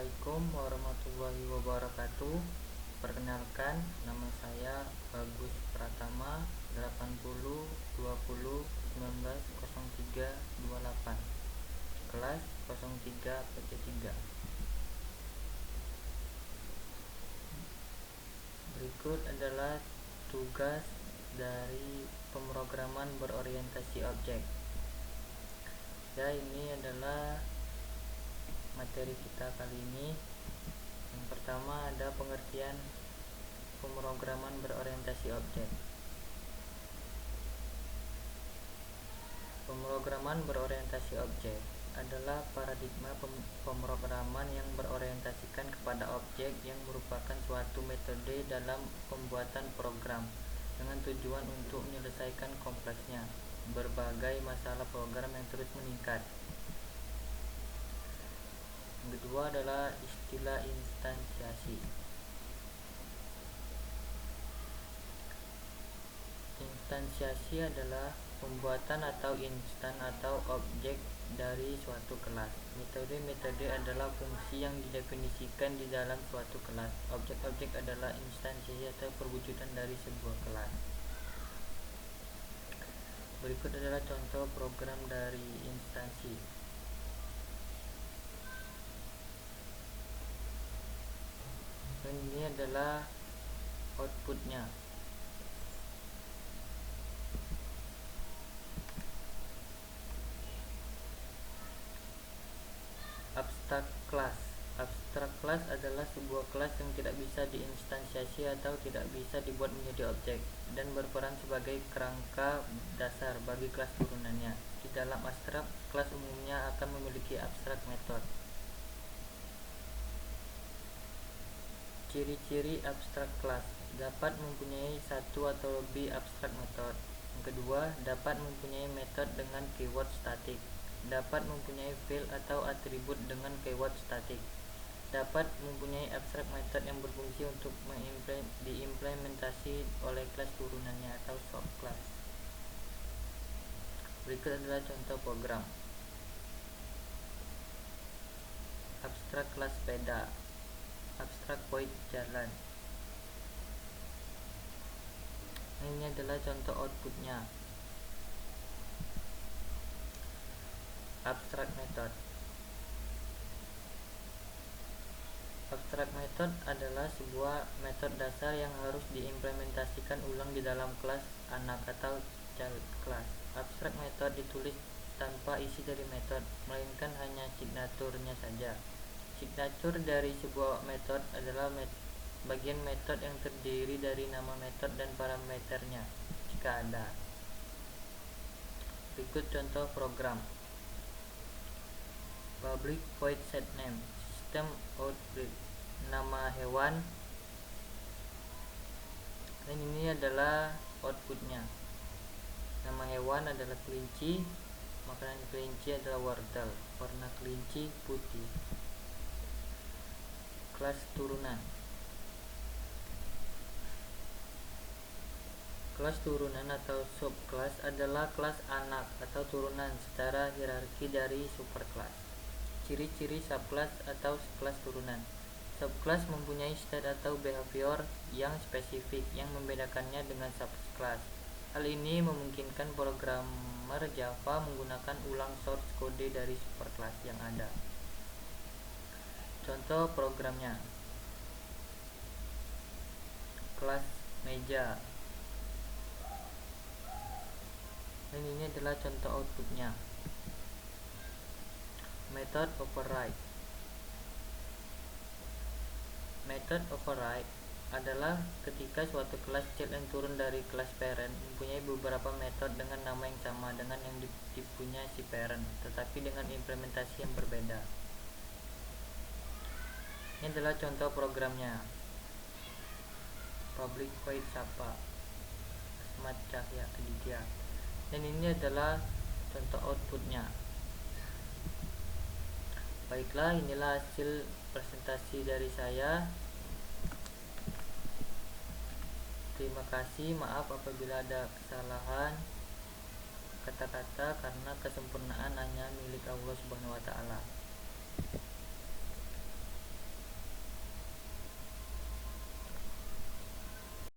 Assalamualaikum warahmatullahi wabarakatuh. Perkenalkan, nama saya Bagus Pratama, 8020190328, kelas 03 PT3. Berikut adalah tugas dari pemrograman berorientasi objek. Ya, ini adalah materi kita kali ini. Yang pertama ada pengertian pemrograman berorientasi objek. Pemrograman berorientasi objek adalah paradigma pemrograman yang berorientasikan kepada objek yang merupakan suatu metode dalam pembuatan program dengan tujuan untuk menyelesaikan kompleksnya berbagai masalah program yang terus meningkat. Yang kedua adalah istilah instansiasi. Instansiasi adalah pembuatan atau instan atau objek dari suatu kelas. Metode-metode adalah fungsi yang didefinisikan di dalam suatu kelas. Objek-objek adalah instansiasi atau perwujudan dari sebuah kelas. Berikut adalah contoh program dari instansi. Ini adalah outputnya. Abstrak class. Abstrak class adalah sebuah kelas yang tidak bisa diinstansiasi atau tidak bisa dibuat menjadi objek dan berperan sebagai kerangka dasar bagi kelas turunannya. Di dalam abstrak, kelas umumnya akan memiliki abstrak method. Ciri-ciri abstrak kelas: dapat mempunyai satu atau lebih abstrak method. Yang kedua, dapat mempunyai method dengan keyword statik. Dapat mempunyai field atau atribut dengan keyword statik. Dapat mempunyai abstrak method yang berfungsi untuk diimplementasi oleh kelas turunannya atau subclass. Berikut adalah contoh program. Abstrak kelas sepeda. Abstrak void jalan. Ini adalah contoh outputnya. Abstrak method. Abstrak method adalah sebuah metode dasar yang harus diimplementasikan ulang di dalam kelas anak atau child class. Abstrak method ditulis tanpa isi dari metode, melainkan hanya signaturnya saja. Signature dari sebuah metode adalah bagian metode yang terdiri dari nama metode dan parameternya jika ada. Berikut contoh program. Public void set name. System out breed. Nama hewan. Dan ini adalah outputnya. Nama hewan adalah kelinci. Makanan kelinci adalah wortel. Warna kelinci putih. Kelas turunan. Kelas turunan atau subclass adalah kelas anak atau turunan secara hierarki dari superclass. Ciri-ciri subclass atau kelas turunan. Subclass mempunyai state atau behavior yang spesifik yang membedakannya dengan subclass. Hal ini memungkinkan programmer Java menggunakan ulang source kode dari superclass yang ada. Contoh programnya. Kelas meja. Dan ini adalah contoh outputnya. Method override. Method override adalah ketika suatu kelas child yang turun dari kelas parent mempunyai beberapa metode dengan nama yang sama dengan yang dipunyai si parent, tetapi dengan implementasi yang berbeda. Ini adalah contoh programnya. Public void Sapa, Asmat Cahya Aditya. Dan ini adalah contoh outputnya. Baiklah, inilah hasil presentasi dari saya. Terima kasih, maaf apabila ada kesalahan kata-kata karena kesempurnaan hanya milik Allah Subhanahu wa taala.